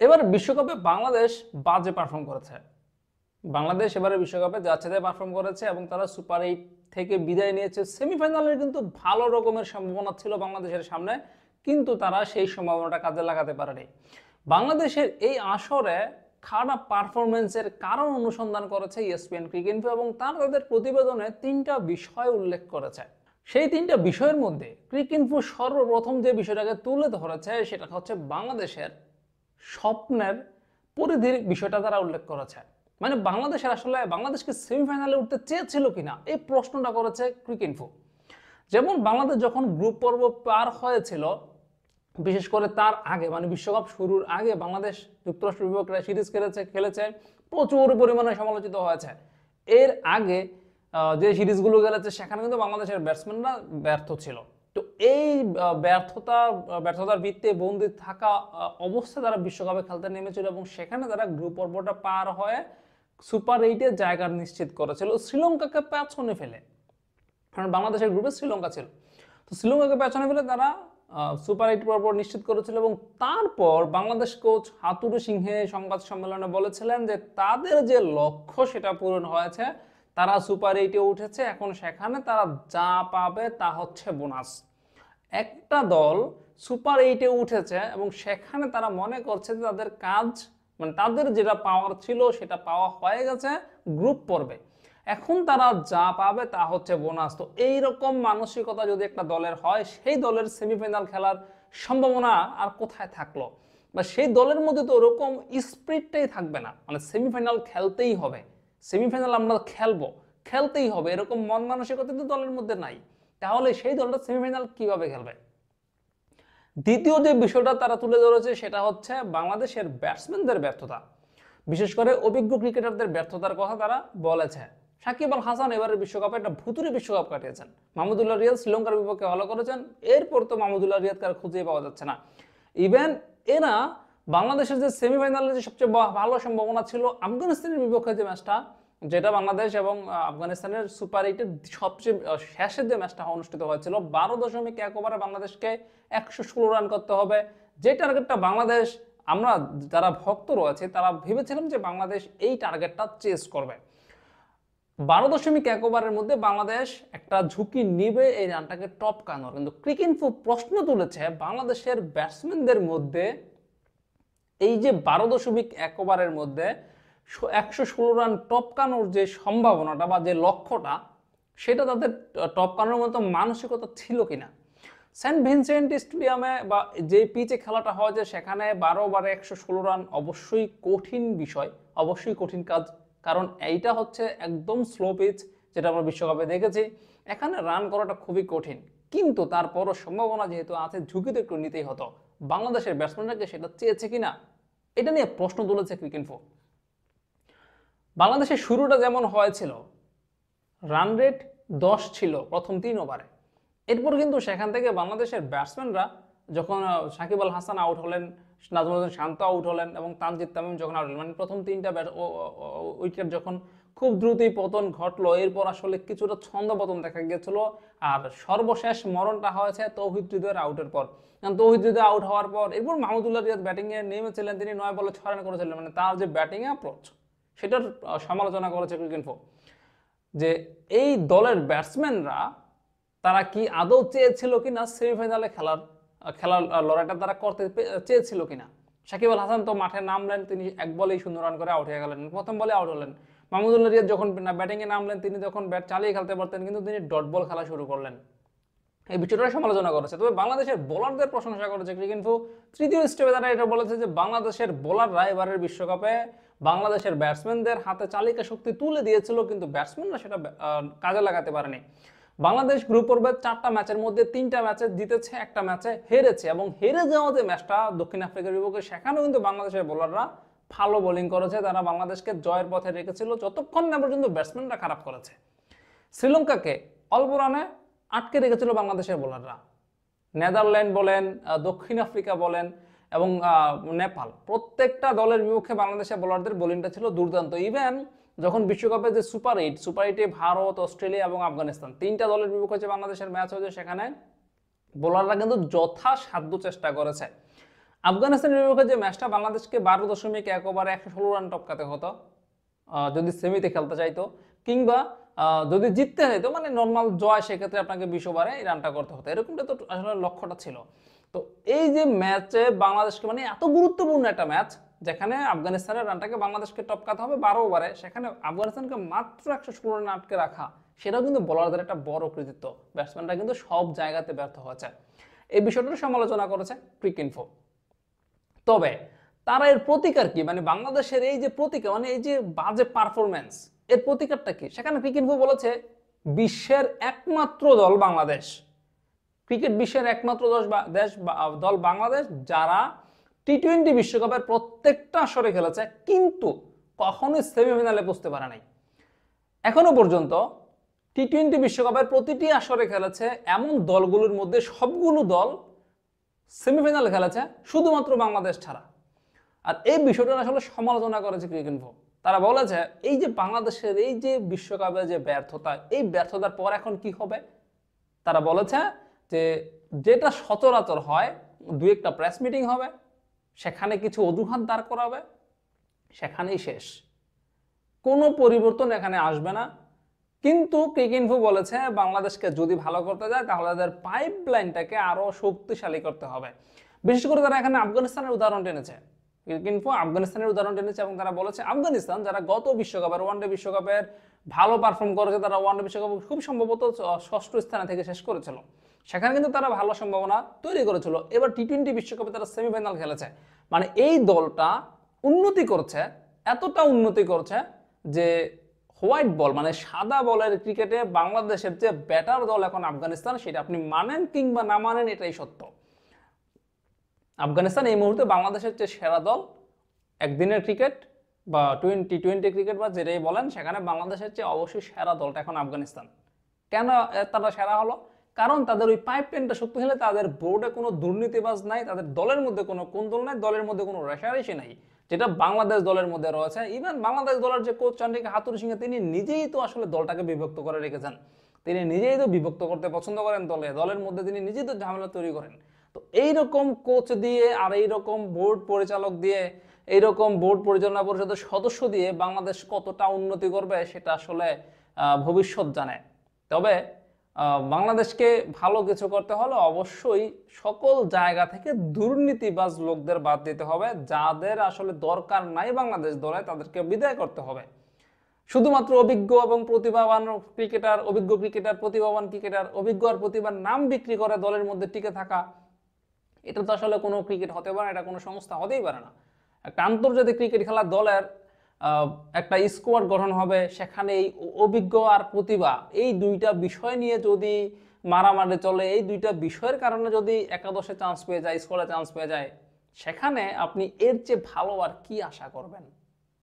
এবার বিশ্বকাপে বাংলাদেশ বাজে পারফর্ম করেছে। বাংলাদেশ এবারে বিশ্বকাপে যাচ্ছে তাই পারফর্ম করেছে এবং তারা সুপার 8 থেকে বিদায় নিয়েছে। সেমিফাইনালের কিন্তু ভালো রকমের সম্ভাবনা ছিল বাংলাদেশের সামনে, কিন্তু তারা সেই সম্ভাবনাটা কাজে লাগাতে পারেনি। বাংলাদেশের এই আসরে খারাপ পারফরমেন্সের কারণ অনুসন্ধান করেছে ESPN ক্রিকইনফো এবং তাদের প্রতিবেদনে 3টা বিষয় উল্লেখ করেছে। সেই 3টা বিষয়ের মধ্যে ক্রিকইনফো সর্বপ্রথম যে বিষয়টাকে তুলে ধরেছে সেটা হচ্ছে বাংলাদেশের স্বপ্নের পরিধির বিষয়টা তারা উল্লেখ করেছে। মানে বাংলাদেশের আসলে বাংলাদেশকে সেমিফাইনালে উঠতে চেয়েছিল কিনা এই প্রশ্নটা করেছে ক্রিকইনফো। যেমন বাংলাদেশ যখন গ্রুপ পর্ব পার হয়েছিল, বিশেষ করে তার আগে মানে বিশ্বকাপ শুরুর আগে বাংলাদেশ যুক্তরাষ্ট্র বিপক্ষে সিরিজ খেলেছে প্রচুর পরিমাণে সমালোচিত হয়েছে। এর আগে যে সিরিজগুলো খেলেছে সেখানে কিন্তু বাংলাদেশের ব্যাটসম্যানরা ব্যর্থ ছিল। তো এই ব্যর্থতার বৃত্তে বন্দী থাকা অবস্থায় তারা বিশ্বকাপে খেলতে নেমেছিল এবং সেখানে তারা গ্রুপ পর্বটা পার হয়ে সুপার 8-এ জায়গা নিশ্চিত করেছিল শ্রীলঙ্কাকে পেছনে ফেলে। কারণ বাংলাদেশের গ্রুপে শ্রীলঙ্কা ছিল, তো শ্রীলঙ্কাকে পেছনে ফেলে তারা সুপার 8 পর্ব নিশ্চিত করেছিল। এবং তারপর বাংলাদেশ কোচ হাতুরু সিংহে সংবাদ সম্মেলনে বলেছিলেন যে তাদের যে লক্ষ্য সেটা পূরণ হয়েছে, তারা সুপার 8-এ উঠেছে, এখন সেখানে তারা যা পাবে তা হচ্ছে বোনাস। একটা দল সুপার 8-এ উঠেছে এবং সেখানে তারা মনে করছে যে তাদের কাজ মানে তাদের যেটা পাওয়ার ছিল সেটা পাওয়া হয়ে গেছে গ্রুপ পর্বে, এখন তারা যা পাবে তা হচ্ছে বোনাস। তো এইরকম মানসিকতা যদি একটা দলের হয়, সেই দলের সেমিফাইনাল খেলার সম্ভাবনা আর কোথায় থাকলো, বা সেই দলের মধ্যে তো ওরকম স্পিরিটটাই থাকবে না, মানে সেমিফাইনাল খেলতেই হবে, সেমিফাইনাল আমরা খেলতেই হবে, এরকম মন মানসিকতা তো দলের মধ্যে নাই। তাহলে সেই দলটা সেমিফাইনাল কিভাবে খেলবে? দ্বিতীয় যে বিষয়টা তারা তুলে ধরেছে সেটা হচ্ছে বাংলাদেশের ব্যাটসম্যানদের ব্যর্থতা, বিশেষ করে অভিজ্ঞ ক্রিকেটারদের ব্যর্থতার কথা তারা বলেছে। সাকিব আল হাসান এবারের বিশ্বকাপে একটা ভুতুরে বিশ্বকাপ কাটিয়েছেন। মাহমুদুল্লাহ রিয়াদ শ্রীলঙ্কার বিপক্ষে ভালো করেছেন, এরপর তো মাহমুদুল্লাহ রিয়াদকে আর খুঁজে পাওয়া যাচ্ছে না। ইভেন এরা বাংলাদেশের যে সেমিফাইনালের যে সবচেয়ে ভালো সম্ভাবনা ছিল আফগানিস্তানের বিপক্ষে যে ম্যাচটা, যেটা বাংলাদেশ এবং আফগানিস্তানের সুপার 8-এর সবচেয়ে শেষের যে ম্যাচটা অনুষ্ঠিত হয়েছিল, 12.1 ওভারে বাংলাদেশকে 116 রান করতে হবে, যে টার্গেটটা বাংলাদেশ আমরা যারা ভক্ত রয়েছে তারা ভেবেছিলাম যে বাংলাদেশ এই টার্গেটটা চেস করবে। 12.1 ওভারের মধ্যে বাংলাদেশ একটা ঝুঁকি নিবে এই রানটাকে টপকানোর, কিন্তু ক্রিকইনফো প্রশ্ন তুলেছে বাংলাদেশের ব্যাটসম্যানদের মধ্যে এই যে 12.1 ওভারের মধ্যে 116 রান টপকানোর যে সম্ভাবনাটা বা যে লক্ষ্যটা, সেটা তাদের টপকানোর মতো মানসিকতা ছিল কিনা। সেন্ট ভিনসেন্ট স্টেডিয়ামে বা যে পিচে খেলাটা হয় যে সেখানে 12 ওভারে 116 রান অবশ্যই কঠিন বিষয়, অবশ্যই কঠিন কাজ, কারণ এইটা হচ্ছে একদম স্লো পিচ যেটা আমরা বিশ্বকাপে দেখেছি, এখানে রান করাটা খুবই কঠিন। কিন্তু তারপরও সম্ভাবনা যেহেতু আছে, ঝুঁকি তো একটু নিতেই হতো। বাংলাদেশের ব্যাটসম্যানরা সেটা চেয়েছে কিনা এটা নিয়ে প্রশ্ন তুলেছে ক্রিকইনফো। বাংলাদেশের শুরুটা যেমন হয়েছিল, রান রেট 10 ছিল প্রথম 3 ওভারে, এরপর কিন্তু সেখান থেকে বাংলাদেশের ব্যাটসম্যানরা যখন সাকিব আল হাসান আউট হলেন, নাজমুল হোসেন শান্ত আউট হলেন এবং তানজিদ তামিম যখন আউট হলেন, মানে প্রথম 3টা উইকেট যখন খুব দ্রুতই পতন ঘটলো, এরপর আসলে কিছুটা ছন্দপতন দেখা গিয়েছিল। আর সর্বশেষ মরণটা হয়েছে তৌহিদ হৃদয়ের আউটের পর। তৌহিদ হৃদয় আউট হওয়ার পর এরপর মাহমুদুল্লাহ রিয়াদ ব্যাটিংয়ে নেমেছিলেন, তিনি 9 বলে 6 রান করেছিলেন, মানে তার যে ব্যাটিং অ্যাপ্রোচ সেটার সমালোচনা করেছে ক্রিকইনফো, যে এই দলের ব্যাটসম্যানরা তারা কি আদৌ চেয়েছিল কিনা সেমিফাইনালে খেলার লড়াইটা তারা করতে চেয়েছিল কিনা। সাকিব আল হাসান তো মাঠে নামলেন, তিনি এক বলেই 0 রান করে আউট হয়ে গেলেন, প্রথম বলে আউট হলেন। মাহমুদুল্লাহ রিয়াদ যখন ব্যাটিংয়ে নামলেন, তিনি যখন ব্যাট চালিয়ে খেলতে পারতেন কিন্তু তিনি ডট বল খেলা শুরু করলেন। এই বিষয়টা সমালোচনা করেছে। তবে বাংলাদেশের বোলারদের প্রশংসা করেছে ক্রিকইনফো। তৃতীয় স্টেপে তারা এটা বলেছে যে বাংলাদেশের বোলাররা এবারের বিশ্বকাপে বাংলাদেশের ব্যাটসম্যানদের হাতে চালিকা শক্তি তুলে দিয়েছিল, কিন্তু ব্যাটসম্যানরা সেটা কাজে লাগাতে পারেনি। বাংলাদেশ গ্রুপ পর্বের 4টা ম্যাচের মধ্যে 3টা ম্যাচে জিতেছে, একটা ম্যাচে হেরেছে, এবং হেরে যাওয়া যে ম্যাচটা দক্ষিণ আফ্রিকার বিপক্ষে, সেখানেও কিন্তু বাংলাদেশের বোলাররা ভালো বোলিং করেছে, তারা বাংলাদেশকে জয়ের পথে রেখেছিল যতক্ষণ না পর্যন্ত ব্যাটসম্যানরা খারাপ করেছে। শ্রীলঙ্কাকে অল্প রানে আটকে রেখেছিল বাংলাদেশের বোলাররা। নেদারল্যান্ড বলেন, দক্ষিণ আফ্রিকা বলেন এবং নেপাল, প্রত্যেকটা দলের বিপক্ষে বাংলাদেশের বোলারদের বোলিংটা ছিল দুর্দান্ত। ইভেন যখন বিশ্বকাপে যে সুপার 8-এ ভারত, অস্ট্রেলিয়া এবং আফগানিস্তান 3টা দলের বিপক্ষে যে বাংলাদেশের ম্যাচ হয়েছে, সেখানে বোলাররা কিন্তু যথাসাধ্য চেষ্টা করেছে। আফগানিস্তানের বিপক্ষে যে ম্যাচটা বাংলাদেশকে 12.1 ওভারে 116 রান টপকাতে হতো যদি সেমিতে খেলতে চাইতো, কিংবা যদি জিততে চাইতো, মানে নর্মাল জয়, সেক্ষেত্রে আপনাকে 20 ওভারে এই রানটা করতে হতো, এরকমটা তো আসলে লক্ষ্যটা ছিল। তো এই যে ম্যাচে বাংলাদেশকে, মানে এত গুরুত্বপূর্ণ একটা ম্যাচ যেখানে আফগানিস্তানের রানটাকে বাংলাদেশকে টপকাতে হবে 12 ওভারে, সেখানে আফগানিস্তানকে মাত্র 116 রান আটকে রাখা, সেটাও কিন্তু বোলারদের একটা বড় কৃতিত্ব। ব্যাটসম্যানরা কিন্তু সব জায়গাতে ব্যর্থ হয়েছে। এই বিষয়টার সমালোচনা করেছে ক্রিকইনফো। তবে তারা এর প্রতিকার কি, মানে বাংলাদেশের এই যে প্রতিকার, মানে এই যে বাজে পারফরমেন্স, এর প্রতিকারটা কি? সেখানে ক্রিকইনফো বলেছে বিশ্বের একমাত্র দল বাংলাদেশ, ক্রিকেট বিশ্বের একমাত্র দল বাংলাদেশ যারা টি-20 বিশ্বকাপের প্রত্যেকটা আসরে খেলেছে কিন্তু কখনোই সেমিফাইনালে পৌঁছতে পারে নাই। এখনো পর্যন্ত টি-20 বিশ্বকাপের প্রতিটি আসরে খেলেছে এমন দলগুলোর মধ্যে সবগুলো দল সেমিফাইনালে খেলেছে, শুধুমাত্র বাংলাদেশ ছাড়া। আর এই বিষয়টা আসলে সমালোচনা করেছে ক্রিকইনফো। তারা বলেছে এই যে বাংলাদেশের এই যে বিশ্বকাপে যে ব্যর্থতা, এই ব্যর্থতার পর এখন কি হবে। তারা বলেছে যে যেটা সচরাচর হয়, দু একটা প্রেস মিটিং হবে, সেখানে কিছু অজুহাত দাঁড় করাবে, সেখানেই শেষ, কোনো পরিবর্তন এখানে আসবে না। কিন্তু ক্রিকইনফো বলেছে বাংলাদেশকে যদি ভালো করতে যায় তাহলে তাদের পাইপলাইনটাকে আরো শক্তিশালী করতে হবে। বিশেষ করে তারা এখানে আফগানিস্তানের উদাহরণ টেনেছে, ক্রিকইনফো আফগানিস্তানের উদাহরণ টেনেছে, এবং তারা বলেছে আফগানিস্তান যারা গত বিশ্বকাপের ওয়ানডে বিশ্বকাপের ভালো পারফর্ম করেছে, তারা ওয়ানডে বিশ্বকাপ খুব সম্ভবত 6ষ্ঠ স্থানে থেকে শেষ করেছিল, সেখানে কিন্তু তারা ভালো সম্ভাবনা তৈরি করেছিল। এবার টি-20 বিশ্বকাপে তারা সেমিফাইনাল খেলেছে, মানে এই দলটা উন্নতি করছে, এতটা উন্নতি করছে যে হোয়াইট বল মানে সাদা বলের ক্রিকেটে বাংলাদেশের যে ব্যাটার দল এখন আফগানিস্তান, সেটা আপনি মানেন কিংবা না মানেন এটাই সত্য। আফগানিস্তান এই মুহূর্তে বাংলাদেশের যে সেরা দল, একদিনের ক্রিকেট বা টি-20 ক্রিকেট বা যেটাই বলেন, সেখানে বাংলাদেশের চেয়ে অবশ্যই সেরা দলটা এখন আফগানিস্তান। কেন তারা সেরা হলো? কারণ তাদের ওই পাইপলাইনটা শক্তিশালী, তাদের বোর্ডে কোনো দুর্নীতিবাজ নাই, তাদের দলের মধ্যে কোনো কোন্দল নাই, দলের মধ্যে কোনো রেষারেষি নাই, যেটা বাংলাদেশ দলের মধ্যে রয়েছে। ইভেন বাংলাদেশ দলের যে কোচ চন্দ্রিকা হাথুরু সিংহে, তিনি নিজেই তো আসলে দলটাকে বিভক্ত করে রেখেছেন, তিনি নিজেই তো বিভক্ত করতে পছন্দ করেন, দলের মধ্যে তিনি নিজেই তো ঝামেলা তৈরি করেন। তো এইরকম কোচ দিয়ে আর এইরকম বোর্ড পরিচালক দিয়ে, এইরকম বোর্ড পরিচালনা পরিষদের সদস্য দিয়ে বাংলাদেশ কতটা উন্নতি করবে সেটা আসলে ভবিষ্যৎ জানে। তবে বাংলাদেশকে ভালো কিছু করতে হলে অবশ্যই সকল জায়গা থেকে দুর্নীতিবাজ লোকদের বাদ দিতে হবে, যাদের আসলে দরকার নাই বাংলাদেশ দলে, তাদেরকে বিদায় করতে হবে। শুধুমাত্র অভিজ্ঞ এবং প্রতিভাবান ক্রিকেটার, অভিজ্ঞ ক্রিকেটার, প্রতিভাবান ক্রিকেটার, অভিজ্ঞ আর প্রতিভার নাম বিক্রি করে দলের মধ্যে টিকে থাকা, এটা তো আসলে কোনো ক্রিকেট হতে পারে না, এটা কোনো সংস্থা হতেই পারে না। একটা আন্তর্জাতিক ক্রিকেট খেলার দলের একটা স্কোয়াড গঠন হবে, সেখানে এই অভিজ্ঞ আর প্রতিভা, এই দুইটা বিষয় নিয়ে যদি মারামারি চলে, এই দুইটা বিষয়ের কারণে যদি একাদশে চান্স পেয়ে যায়, স্কোয়াডে চান্স পেয়ে যায়, সেখানে আপনি এর চেয়ে ভালো আর কি আশা করবেন?